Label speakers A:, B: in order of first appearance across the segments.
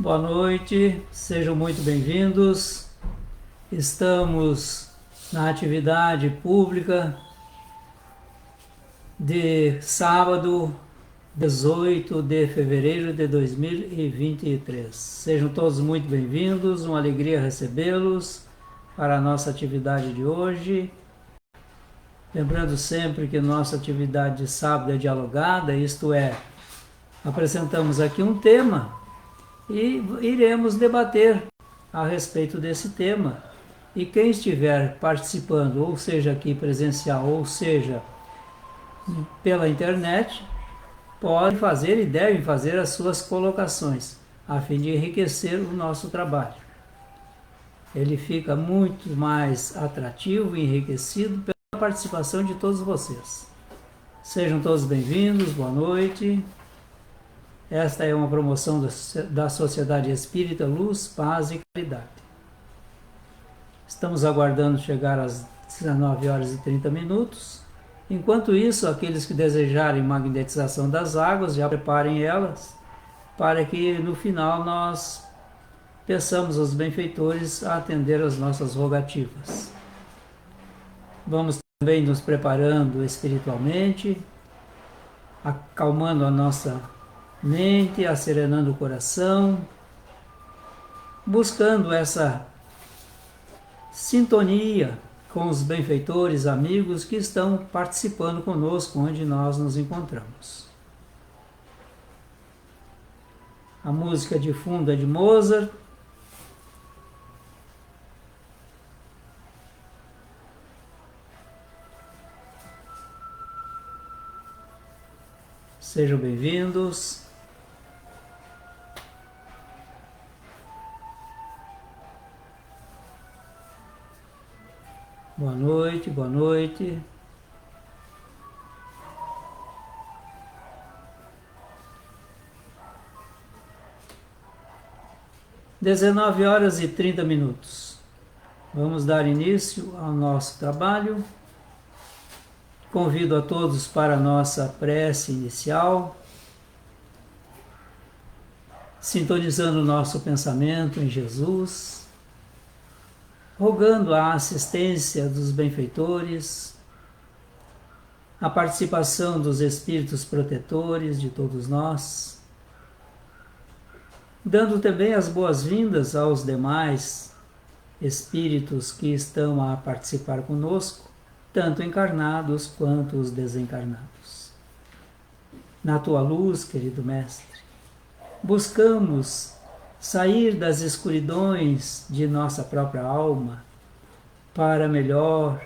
A: Boa noite, sejam muito bem-vindos. Estamos na atividade pública de sábado, 18 de fevereiro de 2023. Sejam todos muito bem-vindos, uma alegria recebê-los para a nossa atividade de hoje. Lembrando sempre que nossa atividade de sábado é dialogada, isto é, apresentamos aqui um tema e iremos debater a respeito desse tema. E quem estiver participando, ou seja aqui presencial, ou seja pela internet, pode fazer e deve fazer as suas colocações, a fim de enriquecer o nosso trabalho. Ele fica muito mais atrativo e enriquecido pela participação de todos vocês. Sejam todos bem-vindos, boa noite. Esta é uma promoção da Sociedade Espírita Luz, Paz e Caridade. Estamos aguardando chegar às 19 horas e 30 minutos. Enquanto isso, aqueles que desejarem magnetização das águas, já preparem elas, para que no final nós peçamos aos benfeitores a atender às nossas rogativas. Vamos também nos preparando espiritualmente, acalmando a nossa mente, acerenando o coração, buscando essa sintonia com os benfeitores, amigos que estão participando conosco onde nós nos encontramos. A música de fundo é de Mozart. Sejam bem-vindos. Boa noite, boa noite. Dezenove horas e 30 minutos. Vamos dar início ao nosso trabalho. Convido a todos para a nossa prece inicial, sintonizando o nosso pensamento em Jesus, rogando a assistência dos benfeitores, a participação dos espíritos protetores de todos nós, dando também as boas-vindas aos demais espíritos que estão a participar conosco, tanto encarnados quanto os desencarnados. Na tua luz, querido Mestre, buscamos sair das escuridões de nossa própria alma para melhor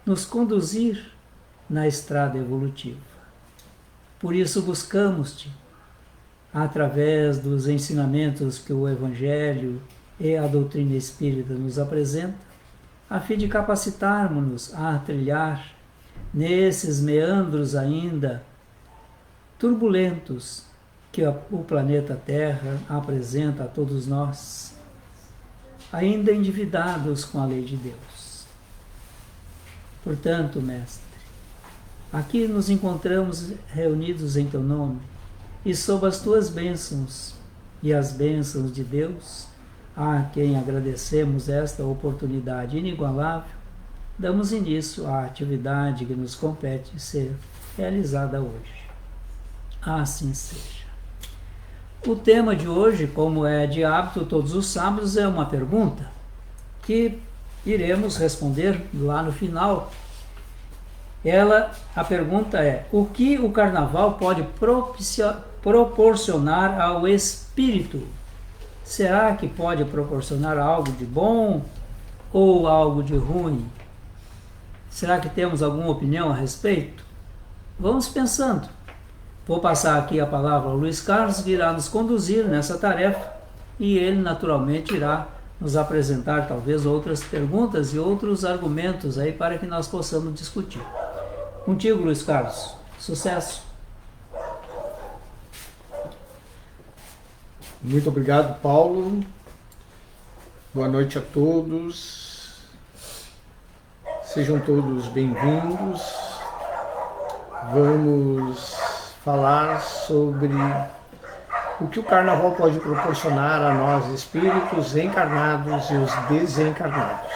A: nos conduzir na estrada evolutiva. Por isso buscamos-te, através dos ensinamentos que o Evangelho e a doutrina espírita nos apresenta, a fim de capacitarmos-nos a trilhar nesses meandros ainda turbulentos que o planeta Terra apresenta a todos nós, ainda endividados com a lei de Deus. Portanto, Mestre, aqui nos encontramos reunidos em Teu nome e sob as Tuas bênçãos e as bênçãos de Deus, a quem agradecemos esta oportunidade inigualável, damos início à atividade que nos compete ser realizada hoje. Assim seja. O tema de hoje, como é de hábito todos os sábados, é uma pergunta que iremos responder lá no final. A pergunta é: o que o carnaval pode proporcionar ao espírito? Será que pode proporcionar algo de bom ou algo de ruim? Será que temos alguma opinião a respeito? Vamos pensando. Vou passar aqui a palavra ao Luiz Carlos, que irá nos conduzir nessa tarefa, e ele naturalmente irá nos apresentar talvez outras perguntas e outros argumentos aí para que nós possamos discutir. Contigo, Luiz Carlos. Sucesso!
B: Muito obrigado, Paulo. Boa noite a todos. Sejam todos bem-vindos. Vamos falar sobre o que o carnaval pode proporcionar a nós espíritos encarnados e os desencarnados.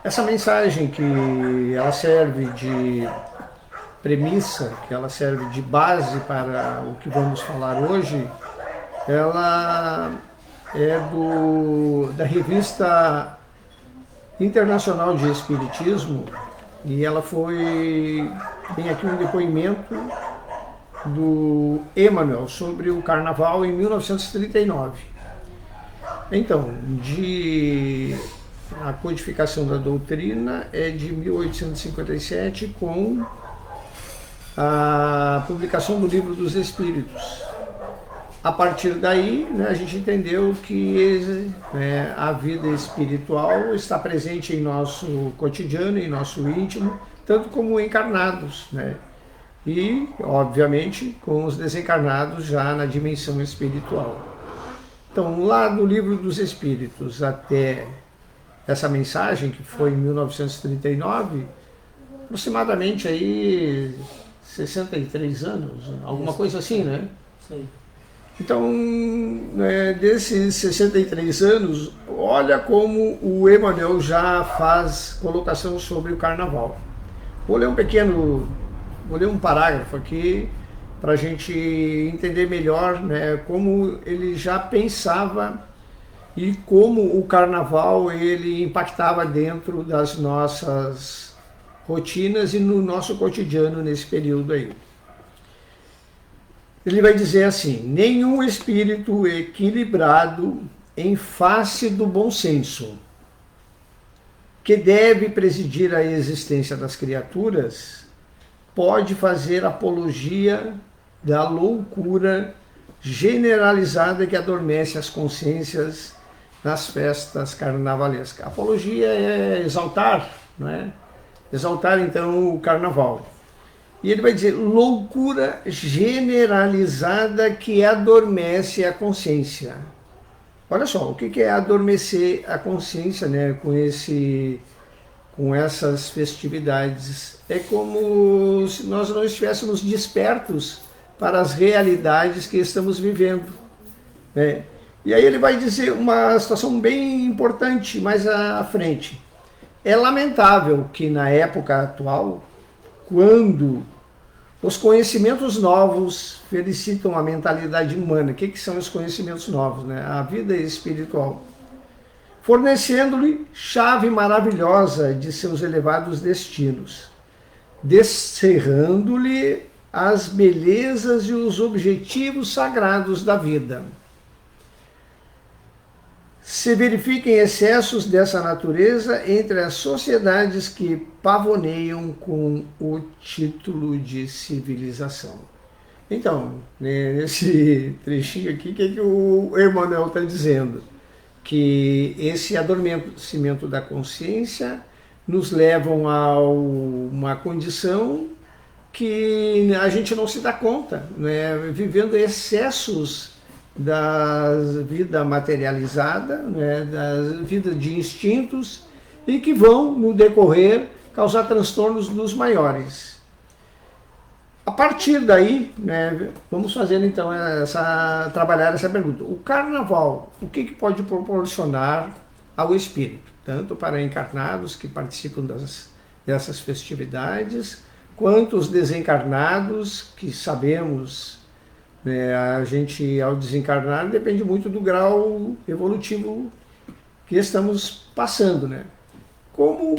B: Essa mensagem, que ela serve de premissa, que ela serve de base para o que vamos falar hoje, ela é da Revista Internacional de Espiritismo, e ela tem aqui um depoimento do Emmanuel sobre o Carnaval em 1939. Então, a codificação da doutrina é de 1857, com a publicação do Livro dos Espíritos. A partir daí, a gente entendeu que a vida espiritual está presente em nosso cotidiano, em nosso íntimo, tanto como encarnados, e, obviamente, com os desencarnados já na dimensão espiritual. Então, lá do Livro dos Espíritos até essa mensagem, que foi em 1939, aproximadamente aí 63 anos, alguma coisa assim, né?
A: Sim.
B: Então, desses 63 anos, olha como o Emmanuel já faz colocação sobre o Carnaval. Vou ler um parágrafo aqui para a gente entender melhor, como ele já pensava e como o Carnaval ele impactava dentro das nossas rotinas e no nosso cotidiano nesse período aí. Ele vai dizer assim: nenhum espírito equilibrado em face do bom senso, que deve presidir a existência das criaturas, pode fazer apologia da loucura generalizada que adormece as consciências nas festas carnavalescas. Apologia é exaltar, exaltar então o carnaval. E ele vai dizer loucura generalizada que adormece a consciência. Olha só, o que é adormecer a consciência, com essas festividades? É como se nós não estivéssemos despertos para as realidades que estamos vivendo. E aí ele vai dizer uma situação bem importante mais à frente. É lamentável que na época atual, quando os conhecimentos novos felicitam a mentalidade humana, o que são os conhecimentos novos? A vida espiritual, fornecendo-lhe chave maravilhosa de seus elevados destinos, descerrando-lhe as belezas e os objetivos sagrados da vida. Se verifiquem excessos dessa natureza entre as sociedades que pavoneiam com o título de civilização. Então, nesse trechinho aqui, o que o Emmanuel está dizendo? Que esse adormecimento da consciência nos levam a uma condição que a gente não se dá conta, vivendo excessos da vida materializada, da vida de instintos, e que vão, no decorrer, causar transtornos dos maiores. A partir daí, vamos fazer então trabalhar essa pergunta. O carnaval, o que pode proporcionar ao espírito? Tanto para encarnados que participam dessas festividades, quanto os desencarnados, que sabemos, a gente, ao desencarnar, depende muito do grau evolutivo que estamos passando. Como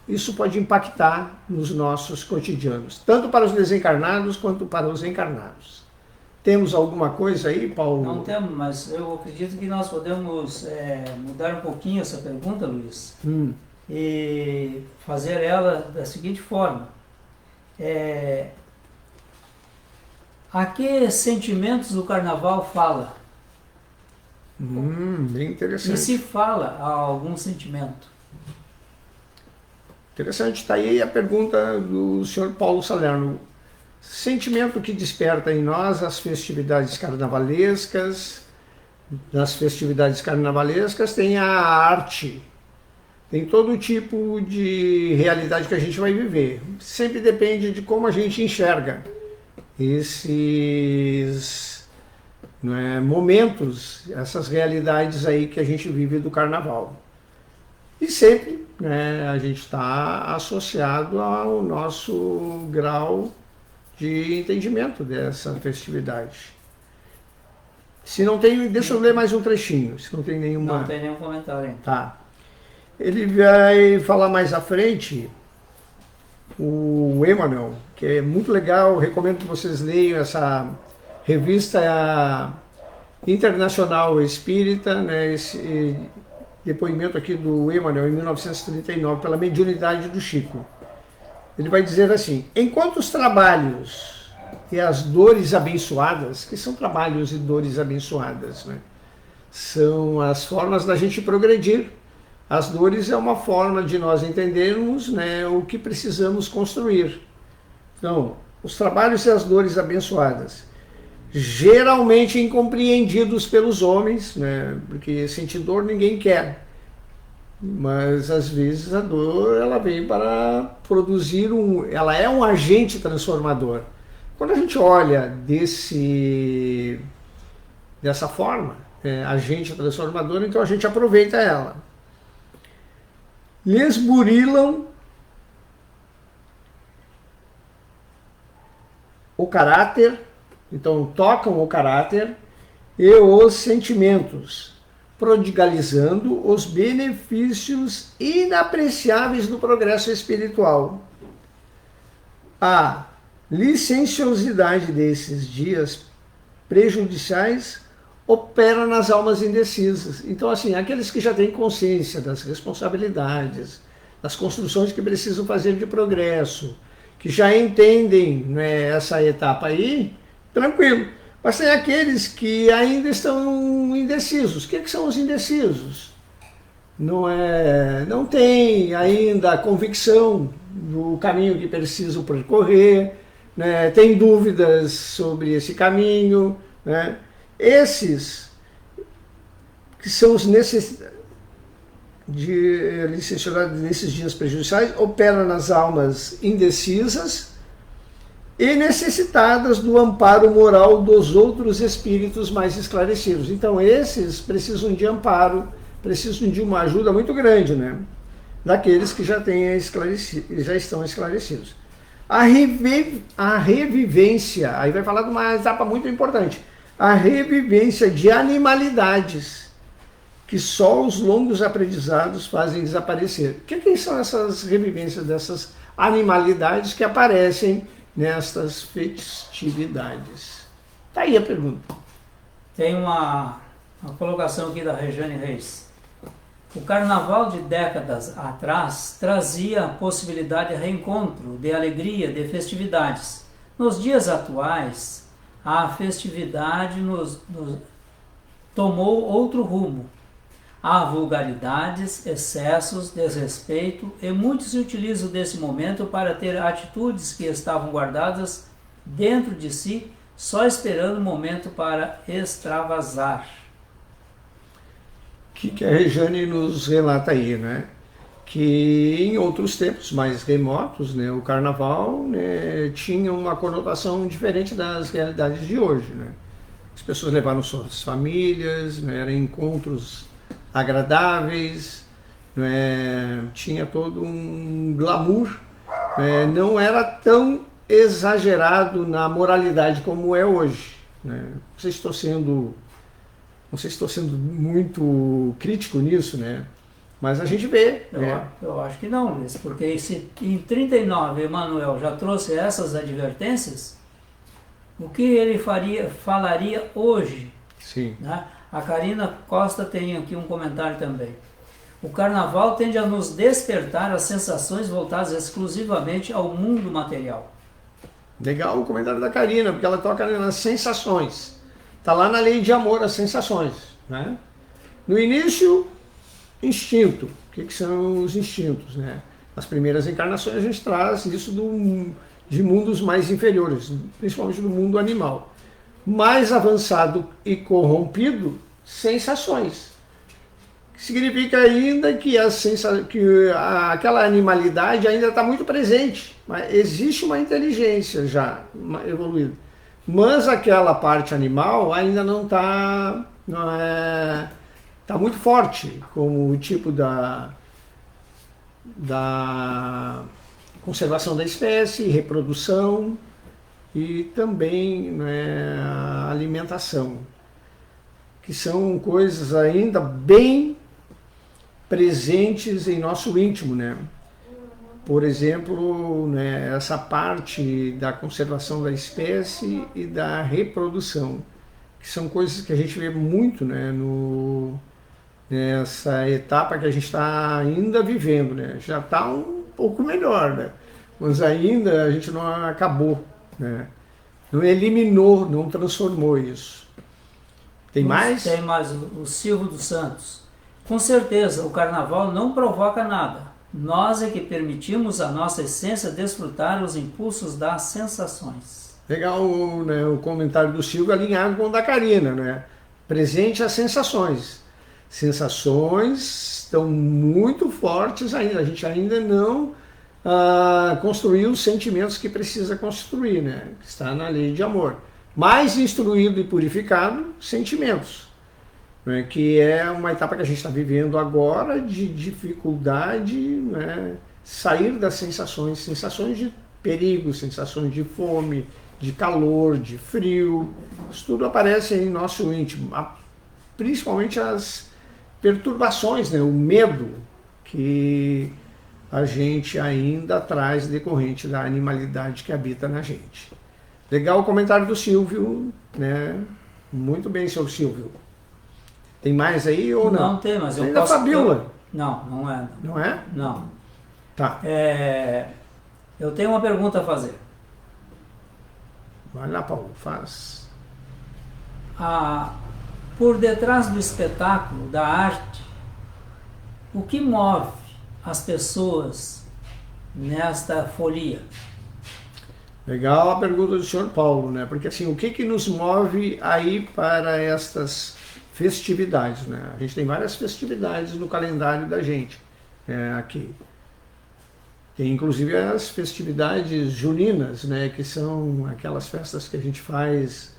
B: isso pode impactar nos nossos cotidianos, tanto para os desencarnados quanto para os encarnados. Temos alguma coisa aí, Paulo?
A: Não temos, mas eu acredito que nós podemos mudar um pouquinho essa pergunta, Luiz, e fazer ela da seguinte forma. A que sentimentos o carnaval fala?
B: Bem interessante.
A: E se fala a algum sentimento?
B: Interessante, está aí a pergunta do senhor Paulo Salerno. Sentimento que desperta em nós as festividades carnavalescas. Nas festividades carnavalescas tem a arte, tem todo tipo de realidade que a gente vai viver. Sempre depende de como a gente enxerga esses, não é, momentos, essas realidades aí que a gente vive do carnaval. E sempre, né, a gente está associado ao nosso grau de entendimento dessa festividade. Se não tem, deixa eu ler mais um trechinho, se não tem nenhuma...
A: Não tem nenhum comentário.
B: Tá. Ele vai falar mais à frente, o Emmanuel, que é muito legal, recomendo que vocês leiam essa revista Internacional Espírita, né, esse depoimento aqui do Emmanuel em 1939, pela mediunidade do Chico. Ele vai dizer assim: enquanto os trabalhos e as dores abençoadas, que são trabalhos e dores abençoadas, né, são as formas da gente progredir. As dores é uma forma de nós entendermos, né, o que precisamos construir. Então, os trabalhos e as dores abençoadas, geralmente incompreendidos pelos homens, né, porque sentir dor ninguém quer. Mas às vezes a dor ela vem para produzir ela é um agente transformador. Quando a gente olha dessa forma, agente transformador, então a gente aproveita ela. Lhes burilam o caráter, então tocam o caráter e os sentimentos, prodigalizando os benefícios inapreciáveis do progresso espiritual. A licenciosidade desses dias prejudiciais opera nas almas indecisas. Então, assim, aqueles que já têm consciência das responsabilidades, das construções que precisam fazer de progresso, que já entendem, né, essa etapa aí, tranquilo. Mas tem aqueles que ainda estão indecisos. O que são os indecisos? Não tem ainda a convicção do caminho que precisam percorrer, né? Tem dúvidas sobre esse caminho, né? Esses que são os licenciados nesses dias prejudiciais operam nas almas indecisas e necessitadas do amparo moral dos outros espíritos mais esclarecidos. Então esses precisam de amparo, precisam de uma ajuda muito grande, né, daqueles que já estão esclarecidos. A revivência, aí vai falar de uma etapa muito importante, a revivência de animalidades que só os longos aprendizados fazem desaparecer. O que são essas revivências dessas animalidades que aparecem nestas festividades? Tá aí a pergunta.
A: Tem uma colocação aqui da Regiane Reis. O carnaval de décadas atrás trazia a possibilidade de reencontro, de alegria, de festividades. Nos dias atuais, a festividade nos tomou outro rumo. Há vulgaridades, excessos, desrespeito, e muitos se utilizam desse momento para ter atitudes que estavam guardadas dentro de si, só esperando o momento para extravasar.
B: O que a Regiane nos relata aí, né? Que em outros tempos mais remotos, né, o carnaval, né, tinha uma conotação diferente das realidades de hoje, né? As pessoas levaram suas famílias, né, eram encontros agradáveis, né, tinha todo um glamour, né, não era tão exagerado na moralidade como é hoje, né? Não sei se estou sendo muito crítico nisso, né? Mas a gente vê.
A: Eu acho que não, Luiz, porque se em 39 Emmanuel já trouxe essas advertências, o que ele falaria hoje?
B: Sim.
A: Né? A Karina Costa tem aqui um comentário também. O carnaval tende a nos despertar as sensações voltadas exclusivamente ao mundo material.
B: Legal o comentário da Karina, porque ela toca nas sensações. Está lá na lei de amor, as sensações, né? No início, instinto. O que são os instintos, né? Nas primeiras encarnações a gente traz isso de mundos mais inferiores, principalmente do mundo animal. Mais avançado e corrompido, sensações. Significa ainda que aquela animalidade ainda está muito presente, mas existe uma inteligência já evoluída. mas aquela parte animal ainda não está tá muito forte, como o tipo da conservação da espécie, reprodução e também, né, a alimentação, que são coisas ainda bem presentes em nosso íntimo, né? Por exemplo, né, essa parte da conservação da espécie e da reprodução, que são coisas que a gente vê muito, né, nessa etapa que a gente está ainda vivendo, né? Já está um pouco melhor, né? Mas ainda a gente não acabou, né? Não eliminou, não transformou isso. Tem mais?
A: Tem mais, o Silvio dos Santos. Com certeza, o carnaval não provoca nada. Nós é que permitimos a nossa essência desfrutar os impulsos das sensações.
B: Legal, né, o comentário do Silvio alinhado com o da Karina, né? Presente as sensações. Sensações estão muito fortes ainda. A gente ainda não construiu os sentimentos que precisa construir, né? Que está na lei de amor. Mais instruído e purificado, sentimentos. Né? Que é uma etapa que a gente está vivendo agora de dificuldade, né? Sair das sensações de perigo, sensações de fome, de calor, de frio. Isso tudo aparece em nosso íntimo. Principalmente as perturbações, né? O medo que a gente ainda traz decorrente da animalidade que habita na gente. Legal o comentário do Silvio, né? Muito bem, seu Silvio. Tem mais aí ou não?
A: Não tem, mas eu
B: tem
A: posso...
B: da Fabiola.
A: Não, não é.
B: Não é?
A: Não.
B: Tá.
A: Eu tenho uma pergunta a fazer.
B: Vai lá, Paulo, faz.
A: Por detrás do espetáculo, da arte, o que move as pessoas nesta folia?
B: Legal a pergunta do senhor Paulo, né? Porque assim, o que nos move aí para estas festividades, né? A gente tem várias festividades no calendário da gente, aqui. Tem inclusive as festividades juninas, né? Que são aquelas festas que a gente faz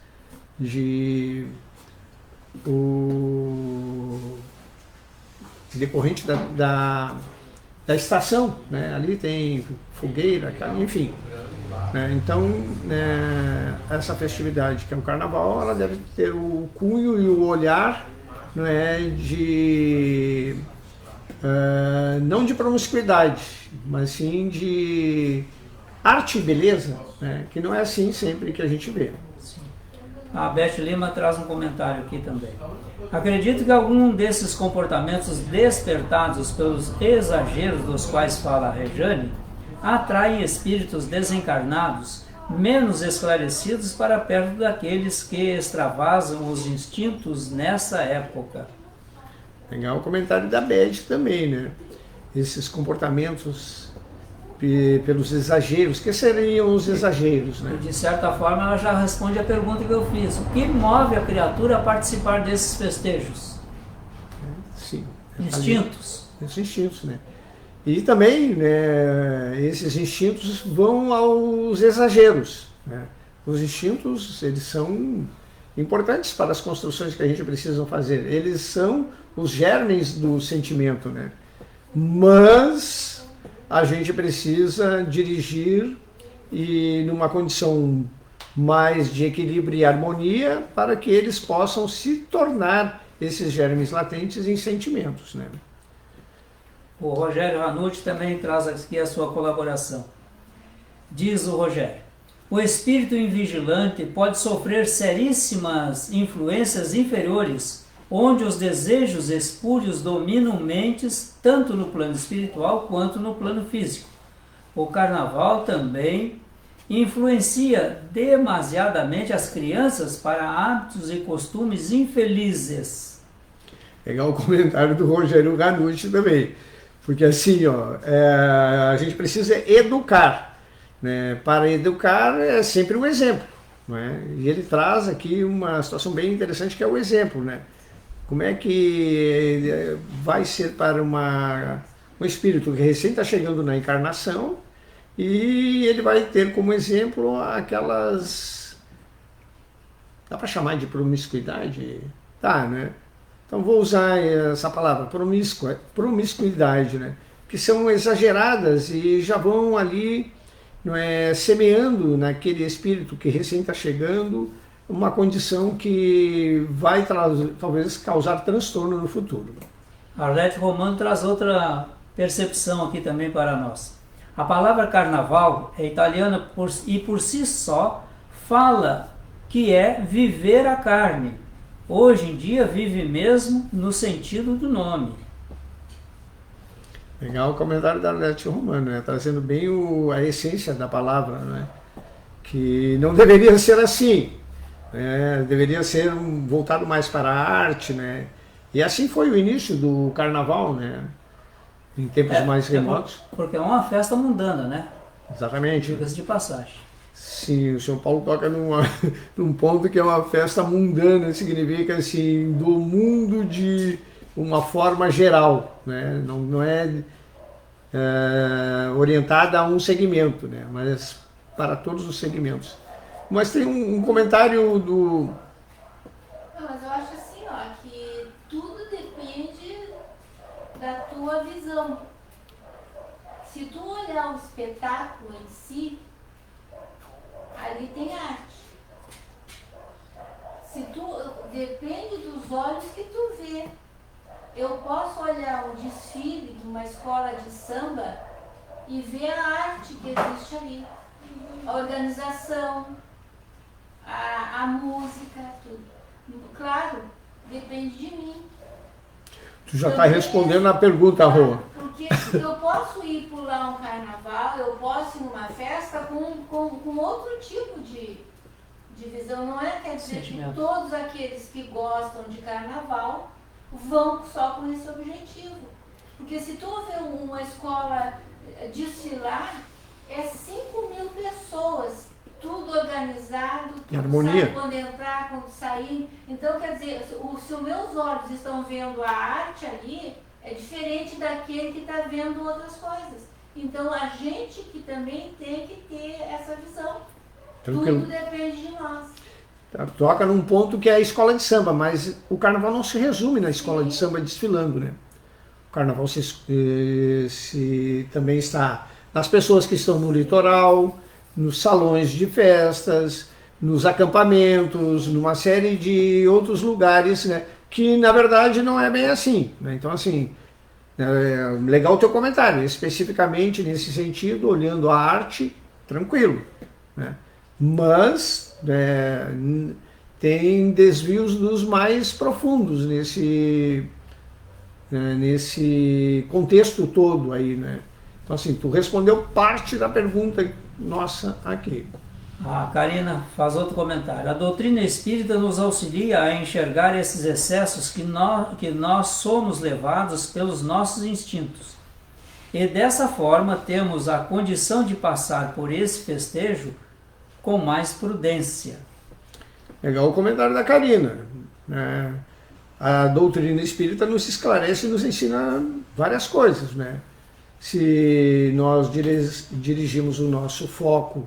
B: decorrente da estação, né? Ali tem fogueira, enfim. Então, essa festividade que é o carnaval, ela deve ter o cunho e o olhar, não de promiscuidade, mas sim de arte e beleza, né? Que não é assim sempre que a gente vê.
A: A Beth Lima traz um comentário aqui também. Acredito que algum desses comportamentos despertados pelos exageros dos quais fala a Rejane atrai espíritos desencarnados menos esclarecidos para perto daqueles que extravasam os instintos nessa época.
B: Legal o comentário da Beth também, né? Esses comportamentos pelos exageros. O que seriam os exageros, né?
A: De certa forma, ela já responde a pergunta que eu fiz. O que move a criatura a participar desses festejos?
B: Sim.
A: Instintos.
B: Esses instintos, né? E também, né, esses instintos vão aos exageros, né? Os instintos, eles são importantes para as construções que a gente precisa fazer. Eles são os germes do sentimento, né? Mas a gente precisa dirigir e numa condição mais de equilíbrio e harmonia para que eles possam se tornar esses germes latentes em sentimentos, né?
A: O Rogério Ranucci também traz aqui a sua colaboração. Diz o Rogério: o espírito invigilante pode sofrer seríssimas influências inferiores, onde os desejos espúrios dominam mentes, tanto no plano espiritual quanto no plano físico. O carnaval também influencia demasiadamente as crianças para hábitos e costumes infelizes.
B: Legal o comentário do Rogério Ranucci também. Porque assim, a gente precisa educar, né? Para educar é sempre um exemplo, não é? E ele traz aqui uma situação bem interessante que é o exemplo, né? Como é que vai ser para um espírito que recém está chegando na encarnação e ele vai ter como exemplo dá para chamar de promiscuidade? Tá, né? Então vou usar essa palavra, promiscuidade, né? Que são exageradas e já vão ali, não é, semeando naquele espírito que recém está chegando uma condição que vai talvez causar transtorno no futuro.
A: Arlete Romano traz outra percepção aqui também para nós. A palavra carnaval é italiana e por si só fala que é viver a carne. Hoje em dia vive mesmo no sentido do nome.
B: Legal o comentário da Arlete Romano, né? Trazendo bem a essência da palavra, né? Que não deveria ser assim, né? Deveria ser voltado mais para a arte, né? E assim foi o início do carnaval, né? Em tempos mais remotos.
A: Porque é uma festa mundana, né?
B: Exatamente.
A: Diga-se de passagem.
B: Sim, o São Paulo toca num ponto que é uma festa mundana, significa assim, do mundo de uma forma geral, né? Não é, orientada a um segmento, né? Mas para todos os segmentos. Mas tem um comentário do...
C: Não, mas eu acho assim, ó, que tudo depende da tua visão. Se tu olhar o espetáculo em si, ali tem arte. Depende dos olhos que tu vê. Eu posso olhar um desfile de uma escola de samba e ver a arte que existe ali. A organização, a música, tudo. Claro, depende de mim.
B: Tu já está respondendo a pergunta, Rô.
C: Porque eu posso ir pular um carnaval, eu posso ir numa festa com outro tipo de visão. Não é quer dizer que todos aqueles que gostam de carnaval vão só com esse objetivo. Porque se tu ver uma escola desfilar, é 5.000 pessoas, tudo organizado, tudo
B: harmonia.
C: sabe quando entrar, quando sair. Então, quer dizer, se os meus olhos estão vendo a arte ali, é diferente daquele que está vendo outras coisas. Então, a gente que também tem que ter essa visão. Tudo depende de nós.
B: Toca num ponto que é a escola de samba, mas o carnaval não se resume na escola de samba desfilando, né? O carnaval se também está nas pessoas que estão no litoral, nos salões de festas, nos acampamentos, numa série de outros lugares, né? Que na verdade não é bem assim, né? Então, assim, legal o teu comentário, especificamente nesse sentido, olhando a arte, tranquilo, né? Mas tem desvios dos mais profundos nesse contexto todo aí, né? Então, assim, tu respondeu parte da pergunta nossa aqui.
A: A Karina faz outro comentário. A doutrina espírita nos auxilia a enxergar esses excessos que nós somos levados pelos nossos instintos. E dessa forma temos a condição de passar por esse festejo com mais prudência.
B: Legal o comentário da Karina, né? A doutrina espírita nos esclarece e nos ensina várias coisas, né? Se nós dirigimos o nosso foco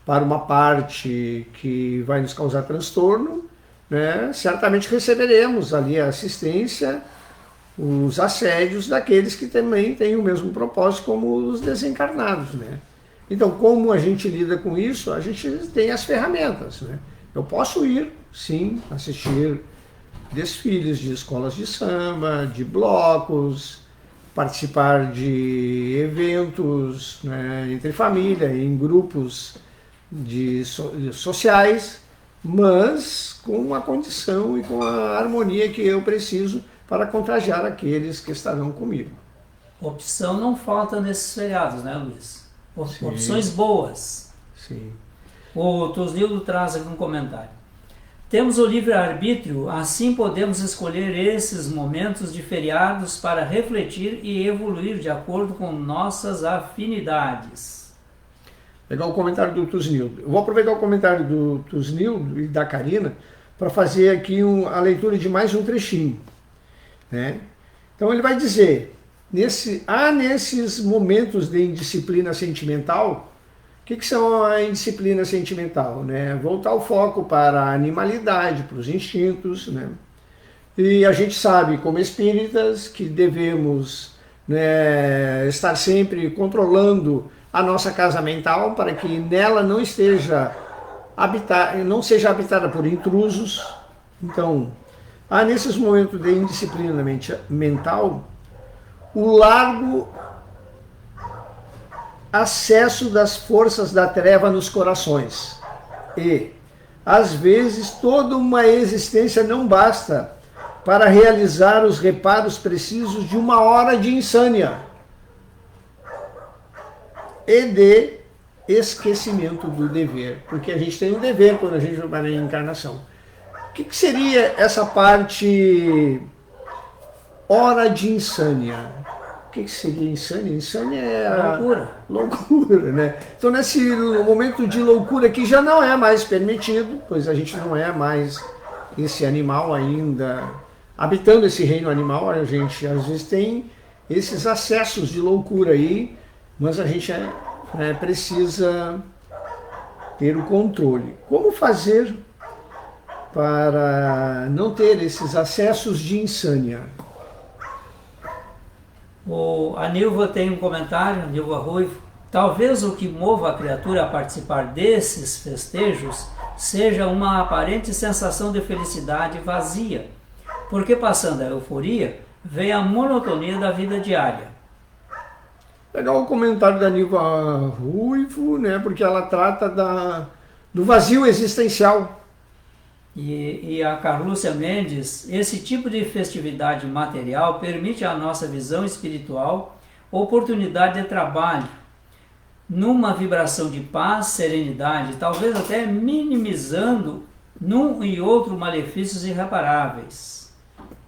B: para uma parte que vai nos causar transtorno, né, certamente receberemos ali a assistência, os assédios daqueles que também têm o mesmo propósito como os desencarnados, né? Então, como a gente lida com isso? A gente tem as ferramentas, né? Eu posso ir, sim, assistir desfiles de escolas de samba, de blocos, participar de eventos, né, entre família, em grupos sociais, mas com a condição e com a harmonia que eu preciso para contagiar aqueles que estarão comigo.
A: Opção não falta nesses feriados, né, Luiz?
B: Sim.
A: Opções boas.
B: Sim.
A: O Tosnildo traz aqui um comentário. Temos o livre-arbítrio, assim podemos escolher esses momentos de feriados para refletir e evoluir de acordo com nossas afinidades.
B: Legal o comentário do Tosnildo. Eu vou aproveitar o comentário do Tosnildo e da Karina para fazer aqui a leitura de mais um trechinho, né? Então ele vai dizer, nesses momentos de indisciplina sentimental que são a indisciplina sentimental? Né? Voltar o foco para a animalidade, para os instintos, né? E a gente sabe, como espíritas, que devemos, né, estar sempre controlando a nossa casa mental para que nela não seja habitada por intrusos. Então, nesses momentos de indisciplina mental, o largo acesso das forças da treva nos corações. E, às vezes, toda uma existência não basta para realizar os reparos precisos de uma hora de insânia e de esquecimento do dever. Porque a gente tem um dever quando a gente vai na encarnação. O que seria essa parte hora de insânia? O que seria insânia? Insânia é a loucura, né? Então, nesse momento de loucura que já não é mais permitido, pois a gente não é mais esse animal ainda habitando esse reino animal, a gente às vezes tem esses acessos de loucura aí, mas a gente precisa ter o controle. Como fazer para não ter esses acessos de insânia?
A: A Nilva tem um comentário, a Nilva Ruivo. Talvez o que mova a criatura a participar desses festejos seja uma aparente sensação de felicidade vazia, porque passando a euforia, vem a monotonia da vida diária.
B: Legal o comentário da Nilva Ruivo, né? Porque ela trata do vazio existencial.
A: E a Carlúcia Mendes, esse tipo de festividade material permite à nossa visão espiritual oportunidade de trabalho, numa vibração de paz, serenidade, talvez até minimizando num e outro malefícios irreparáveis.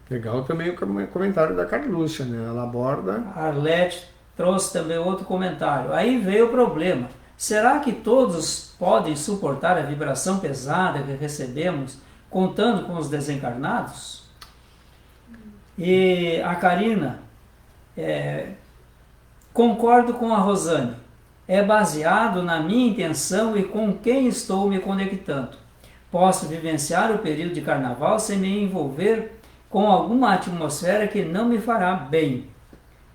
B: Legal também o comentário da Carlúcia, né? Ela aborda...
A: A Arlete trouxe também outro comentário. Aí veio o problema. Será que todos podem suportar a vibração pesada que recebemos contando com os desencarnados? E a Karina, concordo com a Rosane. É baseado na minha intenção e com quem estou me conectando. Posso vivenciar o período de carnaval sem me envolver com alguma atmosfera que não me fará bem.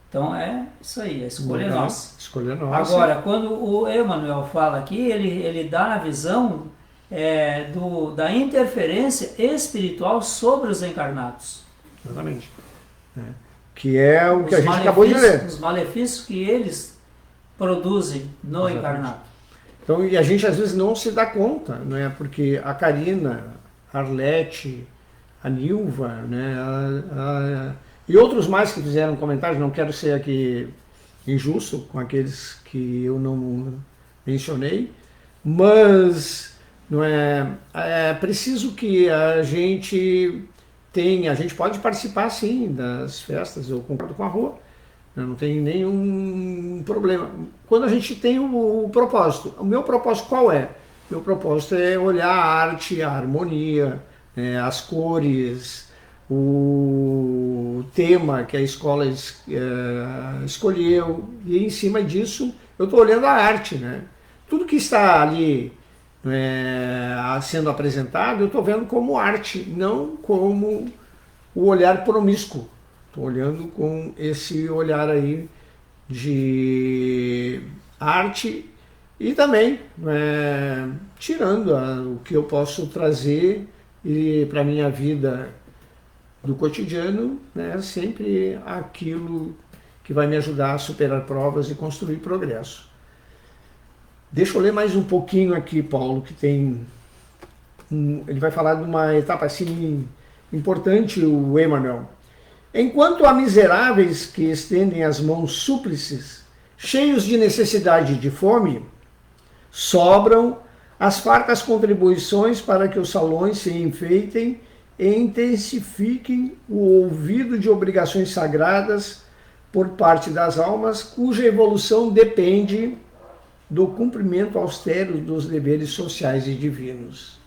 A: Então é isso aí, a escolha é nossa.
B: Escolha nossa.
A: Agora, quando o Emmanuel fala aqui, ele dá a visão da interferência espiritual sobre os encarnados.
B: Exatamente. Que é o que a gente acabou de ler.
A: Os malefícios que eles produzem no encarnado.
B: Então, e a gente às vezes não se dá conta, não é? Porque a Karina, a Arlete, a Nilva, né? E outros mais que fizeram comentários, não quero ser aqui injusto com aqueles que eu não mencionei, mas não é preciso que a gente pode participar sim das festas, eu concordo com a Rua, não tem nenhum problema. Quando a gente tem o propósito, o meu propósito qual é? Meu propósito é olhar a arte, a harmonia, as cores, o tema que a escola escolheu, e em cima disso eu estou olhando a arte, né? Tudo que está ali sendo apresentado, eu estou vendo como arte, não como o olhar promíscuo. Estou olhando com esse olhar aí de arte e também tirando o que eu posso trazer para a minha vida do cotidiano, né, sempre aquilo que vai me ajudar a superar provas e construir progresso. Deixa eu ler mais um pouquinho aqui, Paulo, que tem... ele vai falar de uma etapa assim importante, o Emmanuel. Enquanto há miseráveis que estendem as mãos súplices, cheios de necessidade e de fome, sobram as fartas contribuições para que os salões se enfeitem e intensifiquem o ouvido de obrigações sagradas por parte das almas, cuja evolução depende do cumprimento austero dos deveres sociais e divinos.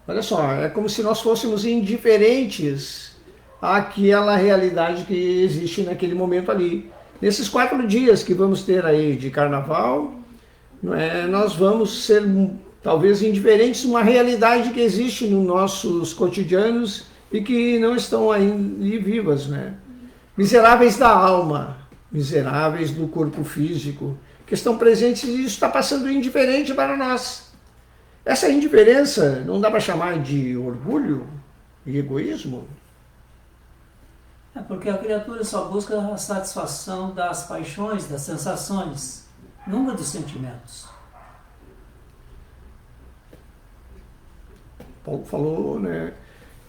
B: Olha só, é como se nós fôssemos indiferentes àquela realidade que existe naquele momento ali. Nesses 4 dias que vamos ter aí de carnaval, não é? Nós vamos ser talvez indiferentes a uma realidade que existe nos nossos cotidianos e que não estão aí vivas, né? Miseráveis da alma, miseráveis do corpo físico, que estão presentes e isso está passando indiferente para nós. Essa indiferença não dá para chamar de orgulho e egoísmo?
A: É porque a criatura só busca a satisfação das paixões, das sensações, nunca dos sentimentos.
B: Paulo falou, né,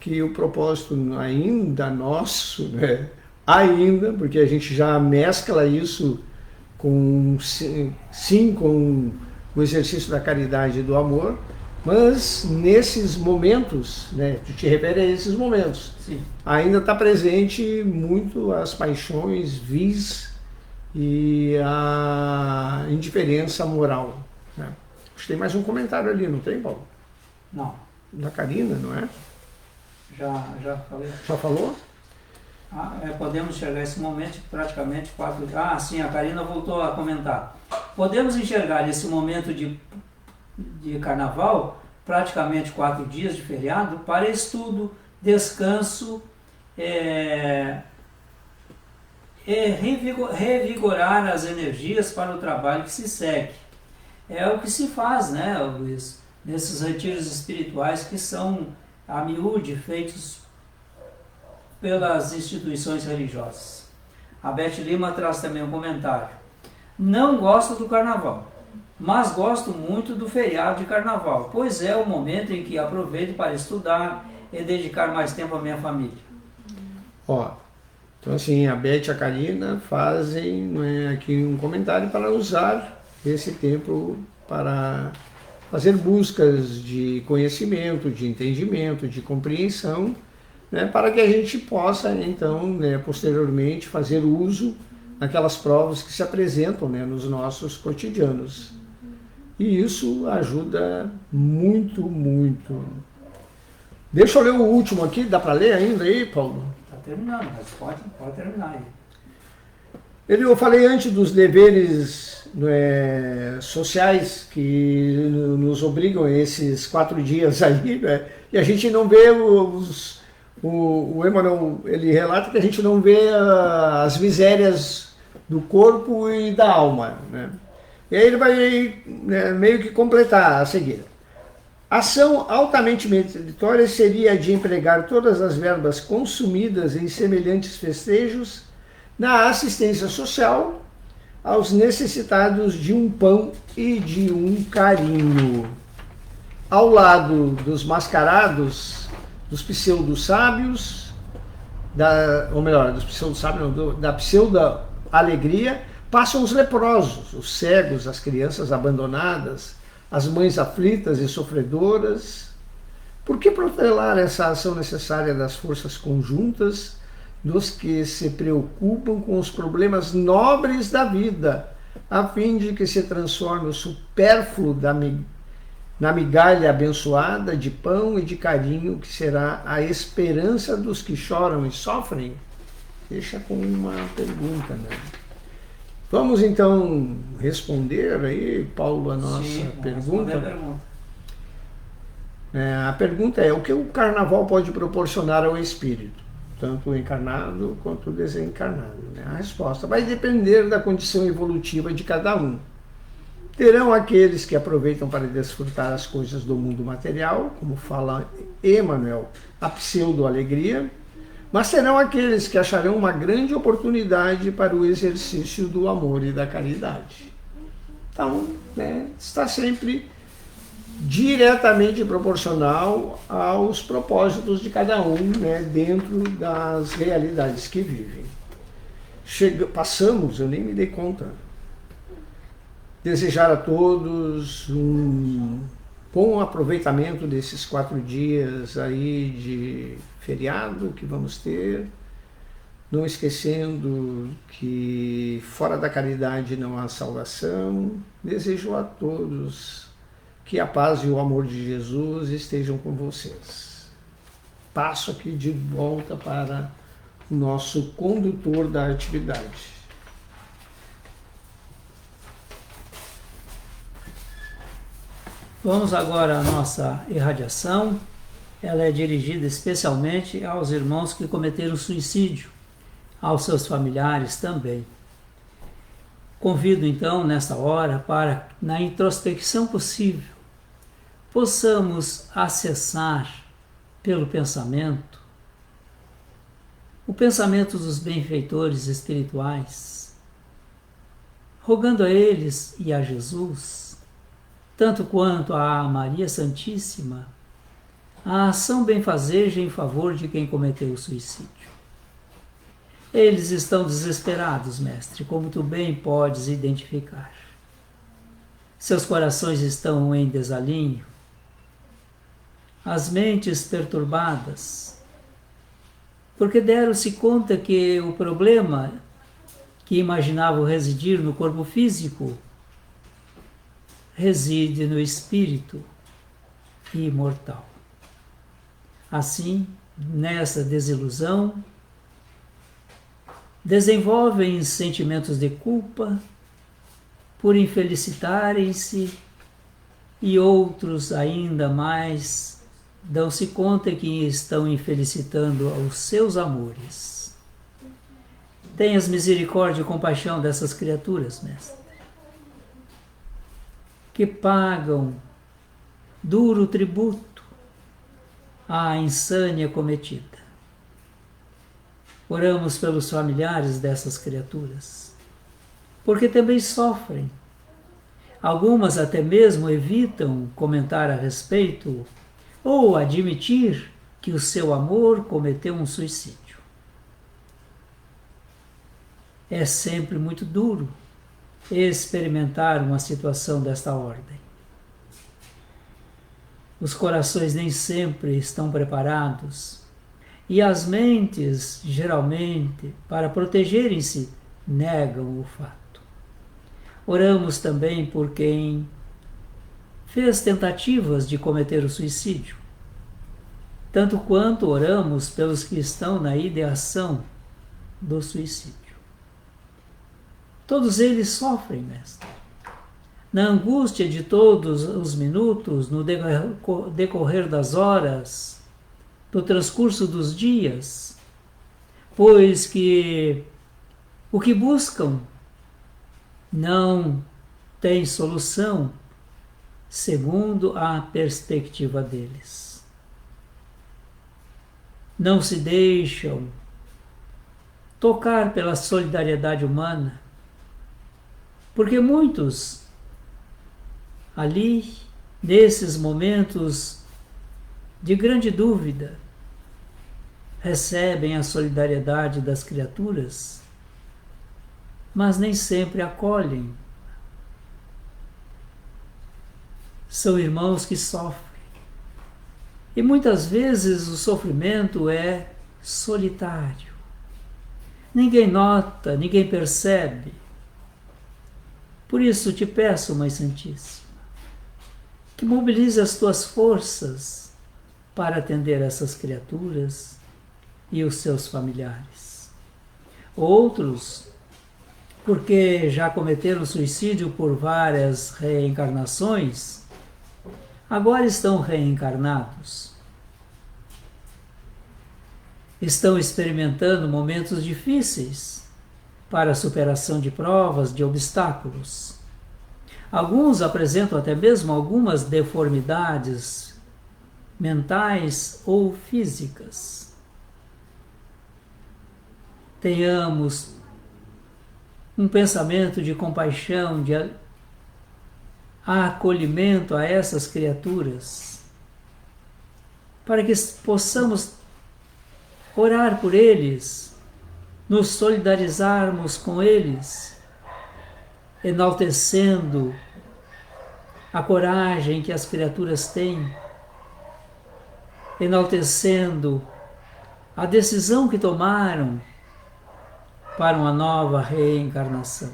B: que o propósito ainda nosso, né, ainda, porque a gente já mescla isso com o exercício da caridade e do amor, mas nesses momentos, né, tu te refere a esses momentos,
A: sim,
B: ainda está presente muito as paixões vis e a indiferença moral, né? Acho que tem mais um comentário ali, não tem, Paulo?
A: Não.
B: Da Karina, não é?
A: Já falei.
B: Já falou?
A: Podemos enxergar esse momento praticamente 4 dias. Ah, sim, a Karina voltou a comentar. Podemos enxergar esse momento de carnaval, praticamente 4 dias de feriado, para estudo, descanso, revigorar as energias para o trabalho que se segue. É o que se faz, né, Luiz? Nesses retiros espirituais que são a miúde feitos pelas instituições religiosas. A Beth Lima traz também um comentário. Não gosto do carnaval, mas gosto muito do feriado de carnaval, pois é o momento em que aproveito para estudar e dedicar mais tempo à minha família.
B: Então assim, a Beth e a Karina fazem, né, aqui um comentário para usar esse tempo para fazer buscas de conhecimento, de entendimento, de compreensão, né, para que a gente possa, então, né, posteriormente, fazer uso daquelas provas que se apresentam, né, nos nossos cotidianos. E isso ajuda muito, muito. Deixa eu ler o último aqui, dá para ler ainda aí, Paulo?
A: Está terminando, mas pode terminar aí.
B: Eu falei antes dos deveres, né, sociais que nos obrigam esses 4 dias aí, né, e a gente não vê o Emmanuel, ele relata que a gente não vê as misérias do corpo e da alma, né? E aí ele vai, né, meio que completar a seguir. Ação altamente meritória seria a de empregar todas as verbas consumidas em semelhantes festejos na assistência social aos necessitados de um pão e de um carinho. Ao lado dos mascarados, dos pseudo-sábios, da pseudo-alegria, passam os leprosos, os cegos, as crianças abandonadas, as mães aflitas e sofredoras. Por que protelar essa ação necessária das forças conjuntas dos que se preocupam com os problemas nobres da vida, a fim de que se transforme o supérfluo na migalha abençoada de pão e de carinho, que será a esperança dos que choram e sofrem? Deixa com uma pergunta, né? Vamos então responder aí, Paulo, a nossa pergunta. A pergunta é: o que o carnaval pode proporcionar ao espírito, tanto o encarnado quanto o desencarnado? A resposta vai depender da condição evolutiva de cada um. Terão aqueles que aproveitam para desfrutar as coisas do mundo material, como fala Emmanuel, a pseudo-alegria, mas serão aqueles que acharão uma grande oportunidade para o exercício do amor e da caridade. Então, né, está sempre diretamente proporcional aos propósitos de cada um, né, dentro das realidades que vivem. Passamos, eu nem me dei conta. Desejar a todos um bom aproveitamento desses 4 dias aí de feriado que vamos ter, não esquecendo que fora da caridade não há salvação. Desejo a todos que a paz e o amor de Jesus estejam com vocês. Passo aqui de volta para o nosso condutor da atividade.
A: Vamos agora à nossa irradiação. Ela é dirigida especialmente aos irmãos que cometeram suicídio, aos seus familiares também. Convido então, nesta hora, para, na introspecção possível, possamos acessar pelo pensamento o pensamento dos benfeitores espirituais, rogando a eles e a Jesus, tanto quanto a Maria Santíssima, a ação benfazeja em favor de quem cometeu o suicídio. Eles estão desesperados, mestre, como tu bem podes identificar. Seus corações estão em desalinho, as mentes perturbadas, porque deram-se conta que o problema que imaginavam residir no corpo físico reside no espírito imortal. Assim, nessa desilusão, desenvolvem sentimentos de culpa por infelicitarem-se e outros ainda mais dão-se conta que estão infelicitando os seus amores. Tenhas misericórdia e compaixão dessas criaturas, mestre, que pagam duro tributo à insânia cometida. Oramos pelos familiares dessas criaturas, porque também sofrem. Algumas até mesmo evitam comentar a respeito ou admitir que o seu amor cometeu um suicídio. É sempre muito duro experimentar uma situação desta ordem. Os corações nem sempre estão preparados e as mentes, geralmente, para protegerem-se, negam o fato. Oramos também por quem fez tentativas de cometer o suicídio, tanto quanto oramos pelos que estão na ideação do suicídio. Todos eles sofrem, mestre. Na angústia de todos os minutos, no decorrer das horas, no transcurso dos dias, pois que o que buscam não tem solução segundo a perspectiva deles. Não se deixam tocar pela solidariedade humana, porque muitos ali, nesses momentos de grande dúvida, recebem a solidariedade das criaturas, mas nem sempre acolhem. São irmãos que sofrem. E muitas vezes o sofrimento é solitário. Ninguém nota, ninguém percebe. Por isso te peço, Mãe Santíssima, que mobilize as tuas forças para atender essas criaturas e os seus familiares. Outros, porque já cometeram suicídio por várias reencarnações, agora estão reencarnados. Estão experimentando momentos difíceis para a superação de provas, de obstáculos. Alguns apresentam até mesmo algumas deformidades mentais ou físicas. Tenhamos um pensamento de compaixão, de acolhimento a essas criaturas, para que possamos orar por eles, nos solidarizarmos com eles, enaltecendo a coragem que as criaturas têm, enaltecendo a decisão que tomaram para uma nova reencarnação.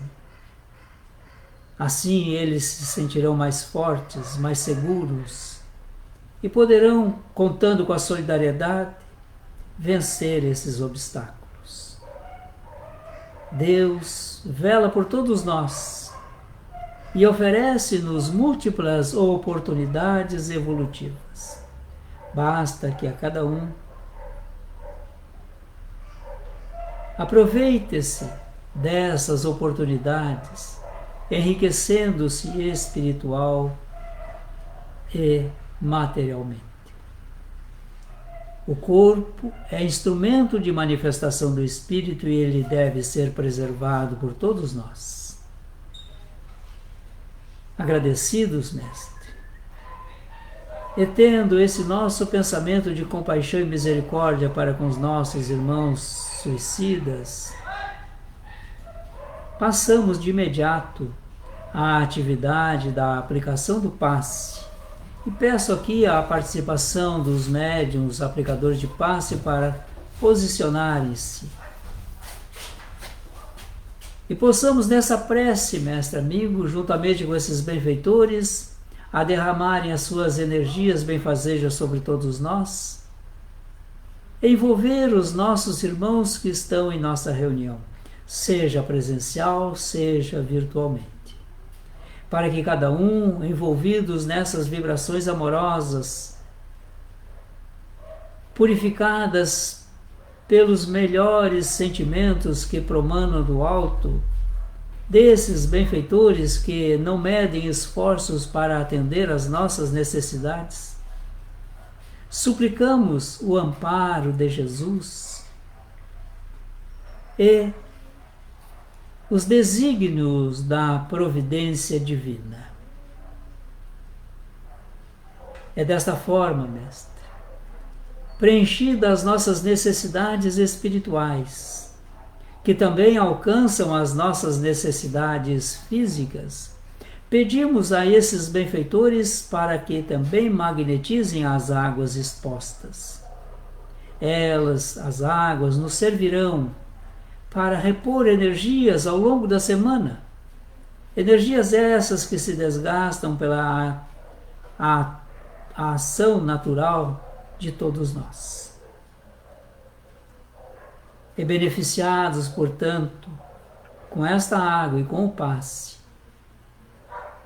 A: Assim eles se sentirão mais fortes, mais seguros e poderão, contando com a solidariedade, vencer esses obstáculos. Deus vela por todos nós e oferece-nos múltiplas oportunidades evolutivas. Basta que a cada um aproveite-se dessas oportunidades, enriquecendo-se espiritual e materialmente. O corpo é instrumento de manifestação do Espírito e ele deve ser preservado por todos nós. Agradecidos, Mestre, e tendo esse nosso pensamento de compaixão e misericórdia para com os nossos irmãos suicidas, passamos de imediato à atividade da aplicação do passe. E peço aqui a participação dos médiuns aplicadores de passe para posicionarem-se. E possamos nessa prece, mestre amigo, juntamente com esses benfeitores, a derramarem as suas energias benfazejas sobre todos nós, envolver os nossos irmãos que estão em nossa reunião, seja presencial, seja virtualmente, para que cada um, envolvidos nessas vibrações amorosas, purificadas pelos melhores sentimentos que promanam do alto, desses benfeitores que não medem esforços para atender às nossas necessidades, suplicamos o amparo de Jesus e os desígnios da providência divina. É desta forma, mestre, preenchidas as nossas necessidades espirituais, que também alcançam as nossas necessidades físicas, pedimos a esses benfeitores para que também magnetizem as águas expostas. Elas, as águas, nos servirão para repor energias ao longo da semana. Energias essas que se desgastam pela a ação natural de todos nós. E beneficiados, portanto, com esta água e com o passe,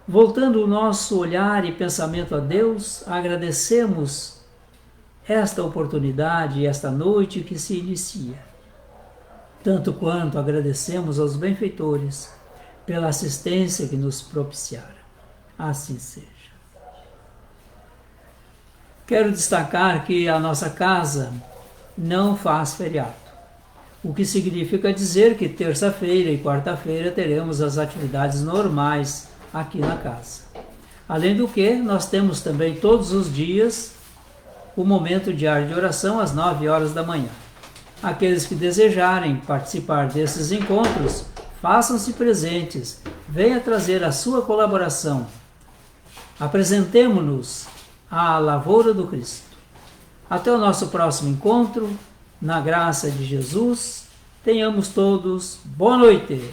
A: voltando o nosso olhar e pensamento a Deus, agradecemos esta oportunidade e esta noite que se inicia, tanto quanto agradecemos aos benfeitores pela assistência que nos propiciaram. Assim seja. Quero destacar que a nossa casa não faz feriado, o que significa dizer que terça-feira e quarta-feira teremos as atividades normais aqui na casa. Além do que, nós temos também todos os dias o momento diário de oração às 9 horas da manhã. Aqueles que desejarem participar desses encontros, façam-se presentes, venha trazer a sua colaboração. Apresentemo-nos à lavoura do Cristo. Até o nosso próximo encontro, na graça de Jesus, tenhamos todos boa noite.